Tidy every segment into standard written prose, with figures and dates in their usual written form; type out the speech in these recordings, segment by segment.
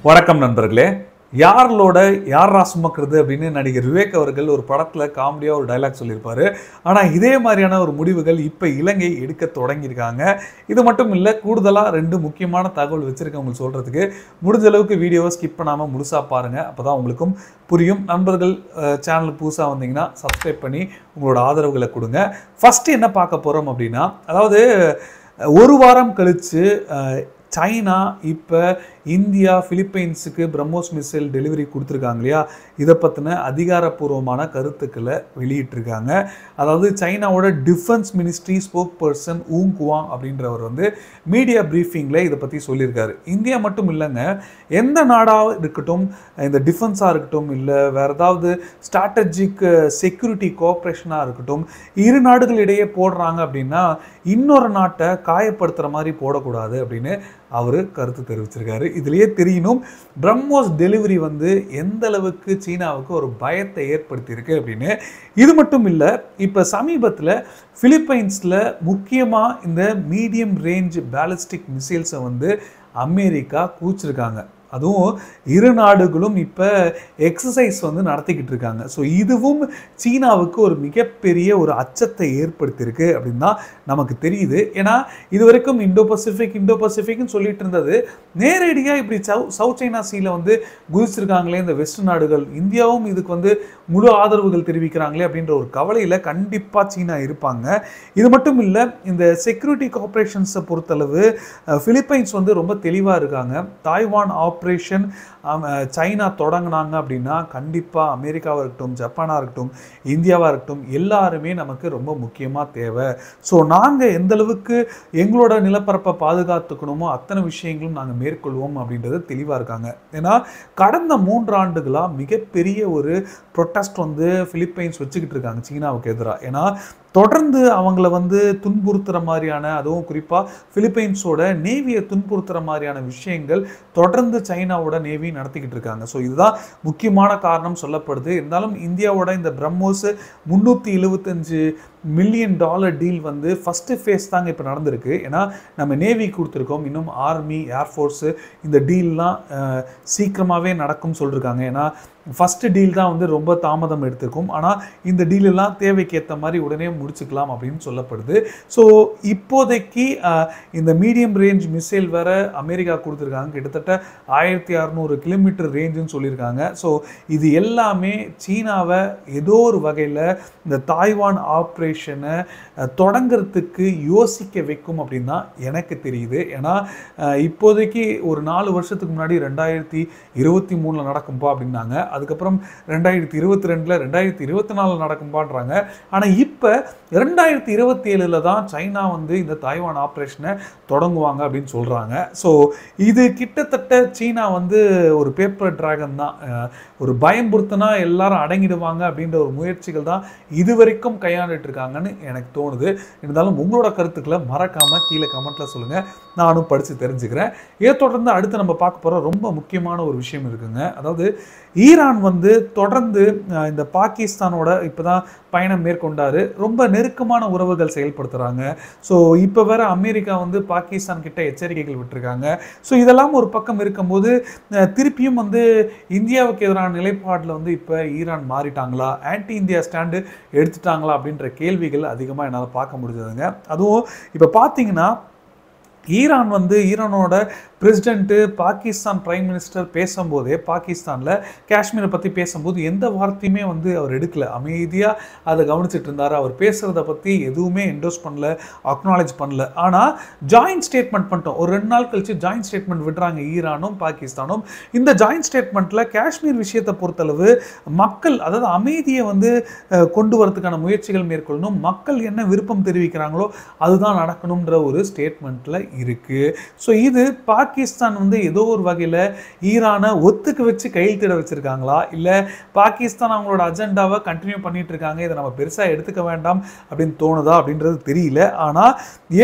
வணக்கம் நண்பர்களே. யாரோட யாரா சுமக்கிறது அப்படின்னு நடிகர் விவேக் அவர்கள் ஒரு படத்தில் காமெடியாக ஒரு டைலாக் சொல்லியிருப்பாரு. ஆனால் இதே மாதிரியான ஒரு முடிவுகள் இப்போ இலங்கை எடுக்க தொடங்கியிருக்காங்க. இது மட்டும் இல்லை, கூடுதலாக 2 முக்கியமான தகவல் வச்சுருக்கேன் உங்களுக்கு சொல்கிறதுக்கு. முடிஞ்ச அளவுக்கு வீடியோவை ஸ்கிப் பண்ணாமல் முழுசாக பாருங்கள், அப்போ தான் உங்களுக்கும் புரியும். நண்பர்கள் சேனலுக்கு புதுசாக வந்தீங்கன்னா சப்ஸ்கிரைப் பண்ணி உங்களோட ஆதரவுகளை கொடுங்க. ஃபஸ்ட்டு என்ன பார்க்க போகிறோம் அப்படின்னா, அதாவது ஒரு வாரம் கழித்து சைனா இப்போ இந்தியா பிலிப்பைன்ஸுக்கு பிரம்மோஸ் மிசைல் டெலிவரி கொடுத்துருக்காங்க இல்லையா, இதை பற்றின அதிகாரப்பூர்வமான கருத்துக்களை வெளியிட்டிருக்காங்க. அதாவது சைனாவோட டிஃபென்ஸ் மினிஸ்ட்ரி ஸ்போக் பர்சன் ஊங் குவாங் அப்படின்றவர் வந்து மீடியா ப்ரீஃபிங்கில் இதை பற்றி சொல்லியிருக்காரு. இந்தியா மட்டும் இல்லைங்க, எந்த நாடாக இருக்கட்டும், இந்த டிஃபென்ஸாக இருக்கட்டும், இல்லை வேறு ஏதாவது ஸ்ட்ராட்டஜிக் செக்யூரிட்டி கோஆப்ரேஷனாக இருக்கட்டும், இரு நாடுகளிடையே போடுறாங்க அப்படின்னா இன்னொரு நாட்டை காயப்படுத்துகிற மாதிரி போடக்கூடாது அப்படின்னு அவர் கருத்து தெரிவிச்சிருக்காரு. இதுலேயே தெரியணும் பிரம்மோஸ் டெலிவரி வந்து எந்த அளவுக்கு சீனாவுக்கு ஒரு பயத்தை ஏற்படுத்தியிருக்கு அப்படின்னு. இது மட்டும் இல்லை, இப்போ சமீபத்தில் பிலிப்பைன்ஸில் முக்கியமாக இந்த மீடியம் ரேஞ்ச் பேலிஸ்டிக் மிசைல்ஸை வந்து அமெரிக்கா கூச்சிருக்காங்க. அதுவும் இரு நாடுகளும் இப்போ எக்ஸசைஸ் வந்து நடத்திக்கிட்டு இருக்காங்க. ஸோ இதுவும் சீனாவுக்கு ஒரு மிகப்பெரிய ஒரு அச்சத்தை ஏற்படுத்தியிருக்கு அப்படின்னு தான் நமக்கு தெரியுது. ஏன்னா இது வரைக்கும் இந்தோ பசிபிக்னு சொல்லிட்டு இருந்தது, நேரடியாக இப்படி சவுத் சைனா சீல வந்து குதிச்சிருக்காங்களே இந்த வெஸ்ட் நாடுகள், இந்தியாவும் இதுக்கு வந்து முழு ஆதரவுகள் தெரிவிக்கிறாங்களே அப்படின்ற ஒரு கவலையில் கண்டிப்பாக சீனா இருப்பாங்க. இது மட்டும் இல்லை, இந்த செக்யூரிட்டி கோஆப்ரேஷன்ஸை பொறுத்தளவு பிலிப்பைன்ஸ் வந்து ரொம்ப தெளிவாக இருக்காங்க. தாய்வான் ஆப்ரேஷன் சைனா தொடங்கினாங்க அப்படின்னா கண்டிப்பாக அமெரிக்காவாக இருக்கட்டும், ஜப்பானாக இருக்கட்டும், இந்தியாவாக இருக்கட்டும், எல்லாருமே நமக்கு ரொம்ப முக்கியமாக தேவை. ஸோ நாங்கள் எந்த அளவுக்கு எங்களோட நிலப்பரப்பை பாதுகாத்துக்கணுமோ அத்தனை விஷயங்களும் நாங்கள் மேற்கொள்வோம் அப்படின்றது தெளிவாக இருக்காங்க. ஏன்னா கடந்த 3 ஆண்டுகளாக மிகப்பெரிய ஒரு ப்ரொட்டஸ்ட் வந்து பிலிப்பைன்ஸ் வச்சுக்கிட்டு இருக்காங்க சீனாவுக்கு எதிராக. ஏன்னா தொடர்ந்து அவங்கள வந்து துன்புறுத்துகிற மாதிரியான, அதுவும் குறிப்பாக பிலிப்பைன்ஸோட நேவியை துன்புறுத்துகிற மாதிரியான விஷயங்கள் தொடர்ந்து சைனாவோட நேவி நடத்திக்கிட்டு இருக்காங்க. ஸோ இதுதான் முக்கியமான காரணம் சொல்லப்படுது. இருந்தாலும் இந்தியாவோட இந்த பிரம்மோஸ் $375 மில்லியன் டீல் வந்து ஃபஸ்ட்டு ஃபேஸ் தாங்க இப்போ நடந்திருக்கு. ஏன்னா நம்ம நேவி கொடுத்துருக்கோம், இன்னும் ஆர்மி, ஏர்ஃபோர்ஸு இந்த டீல்லாம் சீக்கிரமாகவே நடக்கும்னு சொல்லியிருக்காங்க. ஏன்னா ஃபஸ்ட்டு டீல் தான் வந்து ரொம்ப தாமதம் எடுத்திருக்கும், ஆனால் இந்த டீலெல்லாம் தேவைக்கு ஏற்ற மாதிரி உடனே முடிச்சுக்கலாம் அப்படின்னு சொல்லப்படுது. ஸோ இப்போதைக்கு இந்த மீடியம் ரேஞ்ச் மிசைல் வேறு அமெரிக்கா கொடுத்துருக்காங்க, கிட்டத்தட்ட 1600 கிலோமீட்டர் ரேஞ்சுன்னு சொல்லியிருக்காங்க. ஸோ இது எல்லாமே சீனாவை ஏதோ ஒரு வகையில் இந்த தாய்வான் ஆப்ரேஷனை தொடங்கிறதுக்கு யோசிக்க வைக்கும் அப்படின்னு தான் எனக்கு தெரியுது. ஏன்னா இப்போதைக்கு ஒரு 4 வருஷத்துக்கு முன்னாடி 2023 நடக்கும்பா அப்படின்னாங்க, அதுக்கப்புறம் 2022 2024 நடக்கும்பான்றாங்க. ஆனால் இப்போ 2027 தான் சைனா வந்து இந்த தாய்வான் ஆப்ரேஷனை தொடங்குவாங்க அப்படின்னு சொல்கிறாங்க. ஸோ இது கிட்டத்தட்ட சீனா வந்து ஒரு பேப்பர் டிராகன் தான், ஒரு பயம்புறுத்தினா எல்லாரும் அடங்கிடுவாங்க அப்படின்ற ஒரு முயற்சிகள் தான் இது வரைக்கும் கையாண்டுட்டு இருக்காங்கன்னு எனக்கு தோணுது. இருந்தாலும் உங்களோட கருத்துக்களை மறக்காமல் கீழே கமெண்ட்டில் சொல்லுங்கள், நானும் படித்து தெரிஞ்சுக்கிறேன். இதை தொடர்ந்து அடுத்து நம்ம பார்க்க போகிற ரொம்ப முக்கியமான ஒரு விஷயம் இருக்குங்க. அதாவது ஈரான் வந்து தொடர்ந்து இந்த பாகிஸ்தானோட இப்போ தான் பயணம் மேற்கொண்டார், ரொம்ப நெருக்கமான உறவுகள் செயல்படுத்துகிறாங்க. ஸோ இப்போ வேற அமெரிக்கா வந்து பாகிஸ்தான் கிட்ட எச்சரிக்கைகள் விட்டுருக்காங்க. ஸோ இதெல்லாம் ஒரு பக்கம் இருக்கும்போது திருப்பியும் வந்து இந்தியாவுக்கு எதிரான நிலைப்பாட்டில் வந்து இப்போ ஈரான் மாறிட்டாங்களா, ஆன்டி இந்தியா ஸ்டாண்டு எடுத்துட்டாங்களா அப்படின்ற கேள்விகள் அதிகமாக என்னால் பார்க்க முடிஞ்சதுங்க. அதுவும் இப்போ பார்த்தீங்கன்னா ஈரானோட பிரசிடென்ட்டு பாகிஸ்தான் பிரைம் மினிஸ்டர் பேசும்போதே பாகிஸ்தானில் காஷ்மீரை பற்றி பேசும்போது எந்த வார்த்தையுமே வந்து அவர் எடுக்கல, அமைதியாக அதை கவனிச்சுட்டு இருந்தார். அவர் பேசுகிறத பற்றி எதுவுமே என்டோஸ் பண்ணல, அக்னாலேஜ் பண்ணல. ஆனால் ஜாயின்ட் ஸ்டேட்மெண்ட் பண்ணிட்டோம், ஒரு 2 நாள் கழிச்சு ஜாயின்ட் ஸ்டேட்மெண்ட் விடுறாங்க ஈரானும் பாகிஸ்தானும். இந்த ஜாயின்ட் ஸ்டேட்மெண்ட்டில் காஷ்மீர் விஷயத்தை பொறுத்தளவு மக்கள், அதாவது அமைதியை வந்து கொண்டு வரதுக்கான முயற்சிகள் மேற்கொள்ளணும், மக்கள் என்ன விருப்பம் தெரிவிக்கிறாங்களோ அதுதான் நடக்கணுன்ற ஒரு ஸ்டேட்மெண்ட்டில் இருக்குது. ஸோ இது பாகிஸ்தான் வந்து ஏதோ ஒரு வகையில் ஈரானை ஒத்துக்கு வச்சு கையெழுத்திட வச்சுருக்காங்களா, இல்லை பாகிஸ்தான் அவங்களோட அஜெண்டாவை கண்டினியூ பண்ணிட்டு இருக்காங்க, இதை நம்ம பெருசாக எடுத்துக்க வேண்டாம் அப்படின்னு தோணுதா அப்படின்றது தெரியல. ஆனால்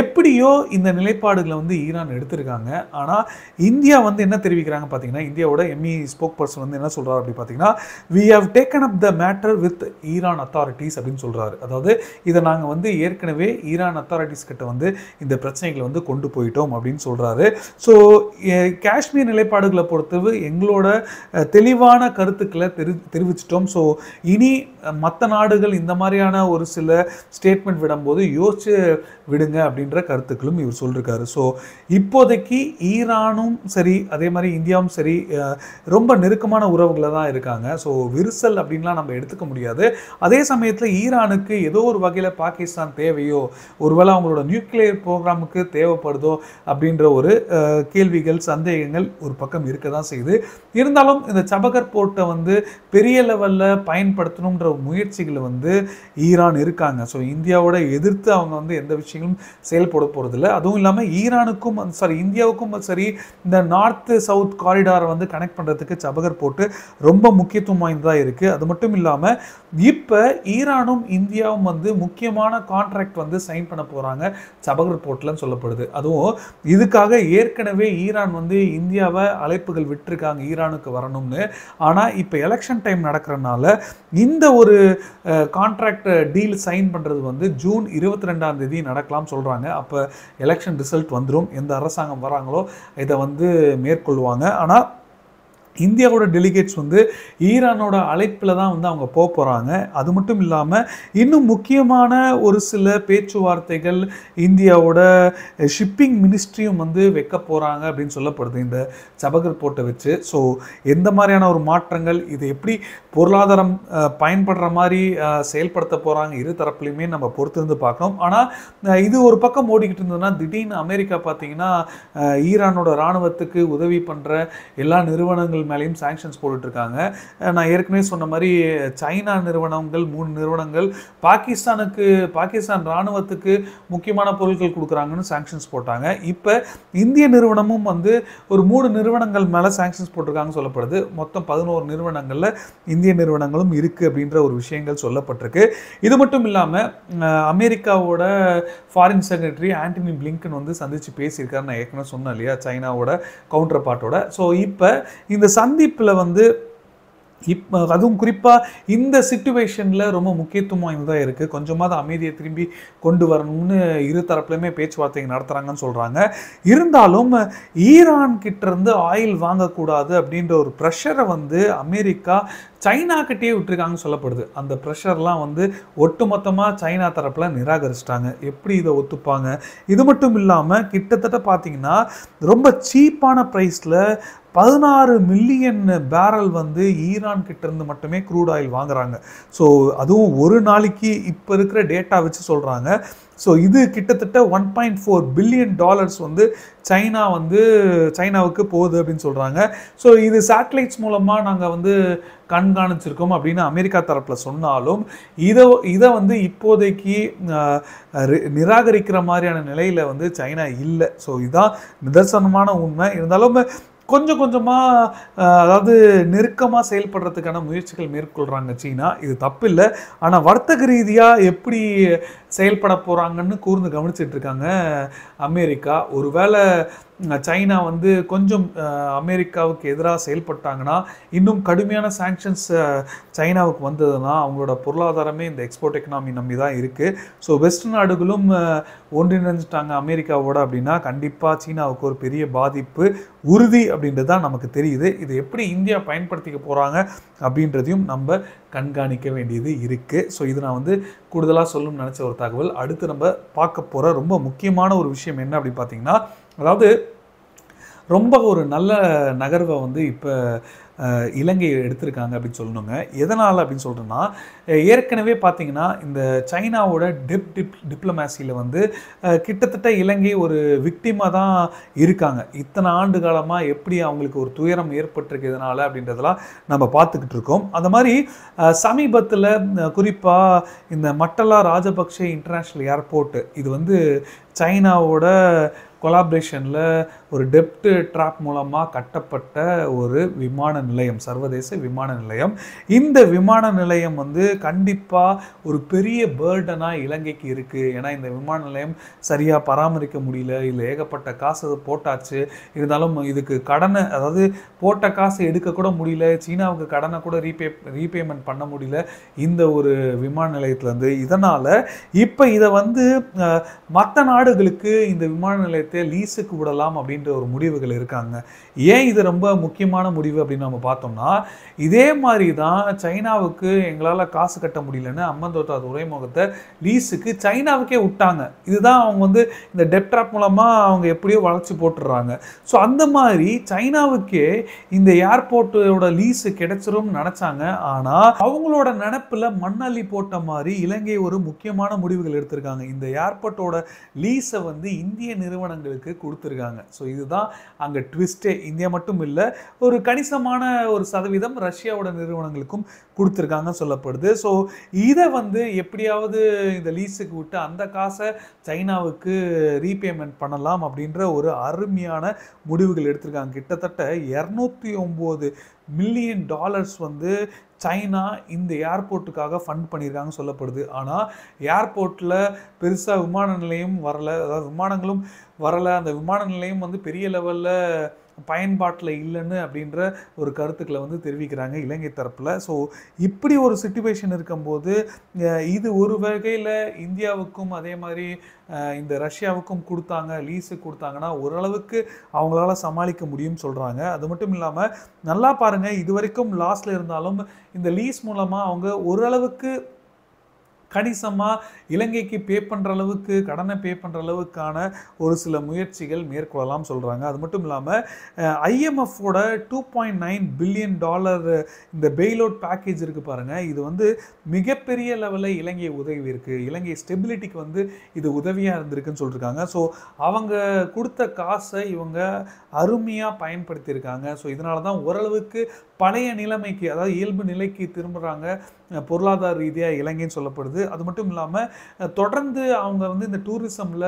எப்படியோ இந்த நிலைப்பாடுகளை வந்து ஈரான் எடுத்திருக்காங்க. ஆனால் இந்தியா வந்து என்ன தெரிவிக்கிறாங்க பார்த்தீங்கன்னா, இந்தியாவோட எம்இ ஸ்போக் பர்சன் வந்து என்ன சொல்கிறார் அப்படி பார்த்தீங்கன்னா, we have taken up the matter with Iran authorities அப்படின்னு சொல்கிறாரு. அதாவது இதை நாங்கள் வந்து ஏற்கனவே ஈரான் அத்தாரிட்டிஸ் கிட்ட வந்து இந்த பிரச்சனைகளை வந்து கொண்டு போயிட்டோம் அப்படின்னு சொல்கிறாரு. ஸோ காஷ்மீர் நிலைப்பாடுகளை பொறுத்தவரை எங்களோட தெளிவான கருத்துக்களை தெரிவிச்சிட்டோம். ஸோ இனி மற்ற நாடுகள் இந்த மாதிரியான ஒரு சில ஸ்டேட்மெண்ட் விடும்போது யோசிச்சு விடுங்க அப்படின்ற கருத்துக்களும் இவர் சொல்லியிருக்காரு. ஸோ இப்போதைக்கு ஈரானும் சரி அதே மாதிரி இந்தியாவும் சரி ரொம்ப நெருக்கமான உறவுகளை தான் இருக்காங்க. ஸோ விரிசல் அப்படின்லாம் நம்ம எடுத்துக்க முடியாது. அதே சமயத்தில் ஈரானுக்கு ஏதோ ஒரு வகையில் பாகிஸ்தான் தேவையோ, ஒருவேளை அவங்களோட நியூக்ளியர் ப்ரோக்ராமுக்கு தேவைப்படுதோ அப்படின்ற ஒரு கேள்விகள் சந்தேகங்கள் ஒரு பக்கம் இருக்க தான் செய்யுது. இருந்தாலும் இந்த சபகர் போர்ட்டை வந்து பெரிய லெவலில் பயன்படுத்தணுன்ற முயற்சிகளை வந்து ஈரான் இருக்காங்க. ஸோ இந்தியாவோட எதிர்த்து அவங்க வந்து எந்த விஷயங்களும் செயல்பட போகிறதில்ல. அதுவும் இல்லாமல் ஈரானுக்கும் இந்தியாவுக்கும் சரி இந்த நார்த்து சவுத் காரிடாரை வந்து கனெக்ட் பண்ணுறதுக்கு சபகர் போர்ட்டு ரொம்ப முக்கியத்துவம் வாய்ந்ததாக இருக்குது. அது மட்டும் இல்லாமல் இப்போ ஈரானும் இந்தியாவும் வந்து முக்கியமான கான்ட்ராக்ட் வந்து சைன் பண்ண போகிறாங்க சபகர் போர்ட்லன்னு சொல்லப்படுது. அதுவும் இதுக்காக ஏற்கனவே ஈரான் வந்து இந்தியாவை அழைப்புகள் விட்டுருக்காங்க ஈரானுக்கு வரணும்னு. ஆனால் இப்போ எலெக்ஷன் டைம் நடக்கிறனால இந்த ஒரு கான்ட்ராக்ட் டீல் சைன் பண்ணுறது வந்து ஜூன் 22ஆம் தேதி நடக்கலாம் சொல்கிறாங்க. அப்போ எலெக்ஷன் ரிசல்ட் வந்துடும். எந்த அரசாங்கம் வராங்களோ இதை வந்து மேற்கொள்வாங்க. ஆனால் இந்தியாவோட டெலிகேட்ஸ் வந்து ஈரானோட அழைப்பில் தான் வந்து அவங்க போக போகிறாங்க. அது மட்டும் இல்லாமல் இன்னும் முக்கியமான ஒரு சில பேச்சுவார்த்தைகள் இந்தியாவோட ஷிப்பிங் மினிஸ்ட்ரியும் வந்து வைக்க போகிறாங்க அப்படின்னு சொல்லப்படுது இந்த சபகர் போர்ட்டை வச்சு. ஸோ எந்த மாதிரியான ஒரு மாற்றங்கள், இது எப்படி பொருளாதாரம் பயன்படுற மாதிரி செயல்படுத்த போகிறாங்க இரு தரப்புலையுமே நம்ம பொறுத்திருந்து பார்க்கணும். ஆனால் இது ஒரு பக்கம் ஓடிக்கிட்டு இருந்ததுன்னா திடீர்னு அமெரிக்கா பார்த்தீங்கன்னா ஈரானோட இராணுவத்துக்கு உதவி பண்ணுற எல்லா நிறுவனங்கள் மேலேயும் சாங்ஷன்ஸ் போட்டுட்ருக்காங்க. நான் ஏற்கனவே சொன்ன மாதிரி சைனா நிறுவனங்கள் 3 நிறுவனங்கள் பாகிஸ்தான் இராணுவத்துக்கு முக்கியமான பொருட்கள் கொடுக்குறாங்கன்னு சாங்ஷன்ஸ் போட்டாங்க. இப்போ இந்திய நிறுவனமும் வந்து ஒரு 3 நிறுவனங்கள் மேலே சாங்ஷன்ஸ் போட்டிருக்காங்கன்னு சொல்லப்படுது. மொத்தம் 11 நிறுவனங்களில் இந்திய நிறுவனங்களும் இருக்குது அப்படின்ற ஒரு விஷயங்கள் சொல்லப்பட்டிருக்கு. இது மட்டும் இல்லாமல் அமெரிக்காவோட ஃபாரின் செக்ரட்டரி ஆண்டனி பிளிங்கன் வந்து சந்தித்து பேசியிருக்காரு. நான் ஏற்கனவே சொன்னேன் இல்லையா, சைனாவோட கவுண்டர் பார்ட்டோட. ஸோ இப்போ இந்த சந்திப்பில் வந்து அதுவும் குறிப்பாக இந்த சிச்சுவேஷனில் ரொம்ப முக்கியத்துவம் வாய்ந்ததாக இருக்குது. கொஞ்சமாவது அமைதியை திரும்பி கொண்டு வரணும்னு இரு தரப்புலையுமே பேச்சுவார்த்தைகள் நடத்துகிறாங்கன்னு சொல்கிறாங்க. இருந்தாலும் ஈரான் கிட்டேருந்து ஆயில் வாங்கக்கூடாது அப்படின்ற ஒரு ப்ரெஷரை வந்து அமெரிக்கா சைனாக்கிட்டே விட்டுருக்காங்கன்னு சொல்லப்படுது. அந்த ப்ரெஷர்லாம் வந்து ஒட்டுமொத்தமாக சைனா தரப்பில் நிராகரிச்சிட்டாங்க. எப்படி இதை ஒத்துப்பாங்க? இது மட்டும் இல்லாமல் கிட்டத்தட்ட பார்த்திங்கன்னா ரொம்ப சீப்பான ப்ரைஸில் 16 மில்லியன் பேரல் வந்து ஈரான் கிட்டேருந்து மட்டுமே க்ரூட் ஆயில் வாங்குறாங்க. ஸோ அதுவும் ஒரு நாளைக்கு இப்போ இருக்கிற டேட்டா வச்சு சொல்கிறாங்க. ஸோ இது கிட்டத்தட்ட $1.4 பில்லியன் வந்து சைனாவுக்கு போகுது அப்படின்னு சொல்கிறாங்க. ஸோ இது சேட்டலைட்ஸ் மூலமாக நாங்கள் வந்து கண்காணிச்சிருக்கோம் அப்படின்னு அமெரிக்கா தரப்பில் சொன்னாலும் இதை வந்து இப்போதைக்கு நிராகரிக்கிற மாதிரியான நிலையில் வந்து சைனா இல்லை. ஸோ இதுதான் நிதர்சனமான உண்மை. இருந்தாலும் கொஞ்சம் கொஞ்சமாக அதாவது நெருக்கமாக செயல்படுறதுக்கான முயற்சிகள் மேற்கொள்கிறாங்க சீனா. இது தப்பு இல்லை. ஆனால் வர்த்தக ரீதியாக எப்படி செயல்பட போகிறாங்கன்னு கூர்ந்து கவனிச்சிட்டு இருக்காங்க அமெரிக்கா. ஒருவேளை சைனா வந்து கொஞ்சம் அமெரிக்காவுக்கு எதிராக செயல்பட்டாங்கன்னா, இன்னும் கடுமையான சாங்ஷன்ஸ் சைனாவுக்கு வந்ததுன்னா அவங்களோட பொருளாதாரமே இந்த எக்ஸ்போர்ட் எக்கனாமி நம்பி தான் இருக்குது. ஸோ வெஸ்ட் நாடுகளும் ஒன்றிணைஞ்சிட்டாங்க அமெரிக்காவோட அப்படின்னா கண்டிப்பாக சீனாவுக்கு ஒரு பெரிய பாதிப்பு உறுதி அப்படின்றது தான் நமக்கு தெரியுது. இது எப்படி இந்தியா பயன்படுத்திக்க போகிறாங்க அப்படின்றதையும் நம்ம கண்காணிக்க வேண்டியது இருக்குது. ஸோ இது நான் வந்து கூடுதலாக சொல்லணும்னு நினச்ச ஒரு தகவல். அடுத்து நம்ம பார்க்க போகிற ரொம்ப முக்கியமான ஒரு விஷயம் என்ன அப்படின்னு பார்த்தீங்கன்னா, அதாவது ரொம்ப ஒரு நல்ல நகர்வை வந்து இப்போ இலங்கை எடுத்திருக்காங்க அப்படின்னு சொல்லணுங்க. எதனால் அப்படின்னு சொல்கிறேன்னா, ஏற்கனவே பார்த்தீங்கன்னா இந்த சைனாவோட டிப்ளமேசியில் வந்து கிட்டத்தட்ட இலங்கை ஒரு விக்டிமாக தான் இருக்காங்க. இத்தனை ஆண்டு காலமாக எப்படி அவங்களுக்கு ஒரு துயரம் ஏற்பட்டிருக்கு இதனால் அப்படின்றதெல்லாம் நம்ம பார்த்துக்கிட்டு இருக்கோம். அந்த மாதிரி சமீபத்தில் குறிப்பாக இந்த மட்டலா ராஜபக்ஷ இன்டர்நேஷ்னல் ஏர்போர்ட்டு இது வந்து சைனாவோட கொலாபரேஷனில் ஒரு டெப்ட் ட்ராப் மூலமாக கட்டப்பட்ட ஒரு விமான நிலையம், சர்வதேச விமான நிலையம். இந்த விமான நிலையம் வந்து கண்டிப்பாக ஒரு பெரிய பேர்டனாக இலங்கைக்கு இருக்குது. ஏன்னா இந்த விமான நிலையம் சரியாக பராமரிக்க முடியல, இல்லை ஏகப்பட்ட காசு போட்டாச்சு. இருந்தாலும் இதுக்கு கடனை, அதாவது போட்ட காசு எடுக்கக்கூட முடியல, சீனாவுக்கு கடனை கூட ரீபேமெண்ட் பண்ண முடியல இந்த ஒரு விமான நிலையத்துலேருந்து. இதனால் இப்போ இதை வந்து மற்ற நாடுகள் வெளிநாடுகளுக்கு இந்த விமான நிலையத்தை லீஸுக்கு விடலாம் அப்படின்ற ஒரு முடிவுகள் இருக்காங்க. ஏன் இது ரொம்ப முக்கியமான முடிவு அப்படின்னு நம்ம பார்த்தோம்னா, இதே மாதிரி தான் சைனாவுக்கு எங்களால் காசு கட்ட முடியலன்னு அம்மந்தோட்டா துறைமுகத்தை லீஸுக்கு சைனாவுக்கே விட்டாங்க. இதுதான் அவங்க வந்து இந்த டெட் ட்ராப் மூலமாக அவங்க எப்படியோ வளர்ச்சி போட்டுடுறாங்க. ஸோ அந்த மாதிரி சைனாவுக்கே இந்த ஏர்போர்ட்டோட லீஸு கிடைச்சிரும்னு நினச்சாங்க. ஆனால் அவங்களோட நினப்பில் மண்ணள்ளி போட்ட மாதிரி இலங்கை ஒரு முக்கியமான முடிவுகள் எடுத்திருக்காங்க. இந்த ஏர்போர்ட்டோட லீஸை வந்து இந்திய நிறுவனங்களுக்கு கொடுத்துருக்காங்க. ஸோ இதுதான் அங்கே ட்விஸ்டே. இந்தியா மட்டும் இல்லை, ஒரு கணிசமான ஒரு சதவீதம் ரஷ்யாவோட நிறுவனங்களுக்கும் கொடுத்துருக்காங்க சொல்லப்படுது. ஸோ இதை வந்து எப்படியாவது இந்த லீஸுக்கு விட்டு அந்த காசை சைனாவுக்கு ரீபேமெண்ட் பண்ணலாம் அப்படின்ற ஒரு அருமையான முடிவுகள் எடுத்திருக்காங்க. கிட்டத்தட்ட 209 மில்லியன் டாலர்ஸ் வந்து சைனா இந்த ஏர்போர்ட்டுக்காக ஃபண்ட் பண்ணியிருக்காங்க சொல்லப்படுது. ஆனால் ஏர்போர்ட்டில் பெருசாக விமான நிலையம் வரலை, அதாவது விமானங்களும் வரலை. அந்த விமான நிலையம் வந்து பெரிய லெவலில் பயன்பாட்டில் இல்லைன்னு அப்படின்ற ஒரு கருத்துக்களை வந்து தெரிவிக்கிறாங்க இலங்கை தரப்பில். ஸோ இப்படி ஒரு சிச்சுவேஷன் இருக்கும்போது இது ஒரு வகையில் இந்தியாவுக்கும் அதே மாதிரி இந்த ரஷ்யாவுக்கும் கொடுத்தாங்க, லீஸுக்கு கொடுத்தாங்கன்னா ஓரளவுக்கு அவங்களால சமாளிக்க முடியும்னு சொல்கிறாங்க. அது மட்டும் இல்லாமல் நல்லா பாருங்கள், இது வரைக்கும் லாஸில் இருந்தாலும் இந்த லீஸ் மூலமாக அவங்க ஓரளவுக்கு கணிசமாக இலங்கைக்கு பே பண்ணுற அளவுக்கு, கடனை பே பண்ணுற அளவுக்கான ஒரு சில முயற்சிகள் மேற்கொள்ளலாம் சொல்கிறாங்க. அது மட்டும் இல்லாமல் ஐஎம்எஃபோட $2.9 பில்லியன் இந்த பெயில் அவுட் பேக்கேஜ் இருக்குது பாருங்கள், இது வந்து மிகப்பெரிய லெவலில் இலங்கை உதவி இருக்குது, இலங்கை ஸ்டெபிலிட்டிக்கு வந்து இது உதவியாக இருந்திருக்குன்னு சொல்லியிருக்காங்க. ஸோ அவங்க கொடுத்த காசை இவங்க அருமையாக பயன்படுத்தியிருக்காங்க. ஸோ இதனால தான் ஓரளவுக்கு பழைய நிலைமைக்கு, அதாவது இயல்பு நிலைக்கு திரும்புகிறாங்க பொருளாதார ரீதியாக இலங்கைன்னு சொல்லப்படுது. அது மட்டும் இல்லாமல் தொடர்ந்து அவங்க வந்து இந்த டூரிசமில்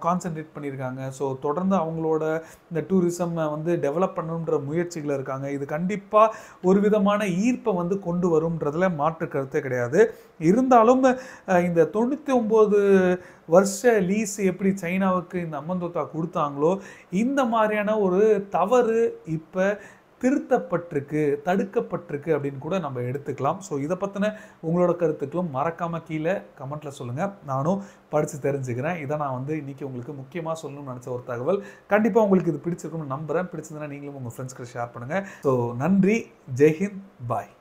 கான்சென்ட்ரேட் பண்ணியிருக்காங்க. ஸோ தொடர்ந்து அவங்களோட இந்த டூரிசம் வந்து டெவலப் பண்ணணுன்ற முயற்சிகள் இருக்காங்க. இது கண்டிப்பாக ஒரு விதமான ஈர்ப்பை வந்து கொண்டு வரும்ன்றதுல மாற்று கருத்தே கிடையாது. இருந்தாலும் இந்த 99 வருஷ லீஸ் எப்படி சைனாவுக்கு இந்த அம்மந்தோட்டா கொடுத்தாங்களோ, இந்த மாதிரியான ஒரு தவறு இப்போ திருத்தப்பட்டிருக்கு, தடுக்கப்பட்டிருக்கு அப்படின்னு கூட நம்ம எடுத்துக்கலாம். ஸோ இதை பற்றின உங்களோட கருத்துக்களும் மறக்காமல் கீழே கமெண்ட்டில் சொல்லுங்கள், நானும் படித்து தெரிஞ்சுக்கிறேன். இதை நான் வந்து இன்றைக்கி உங்களுக்கு முக்கியமாக சொல்லணும்னு நினச்ச ஒரு தகவல். கண்டிப்பாக உங்களுக்கு இது பிடிச்சிருக்கும்னு நம்புகிறேன். பிடிச்சிருந்தேன்னா நீங்களும் உங்கள் ஃப்ரெண்ட்ஸ்க்கு ஷேர் பண்ணுங்கள். ஸோ நன்றி, ஜெய்ஹிந்த், பாய்.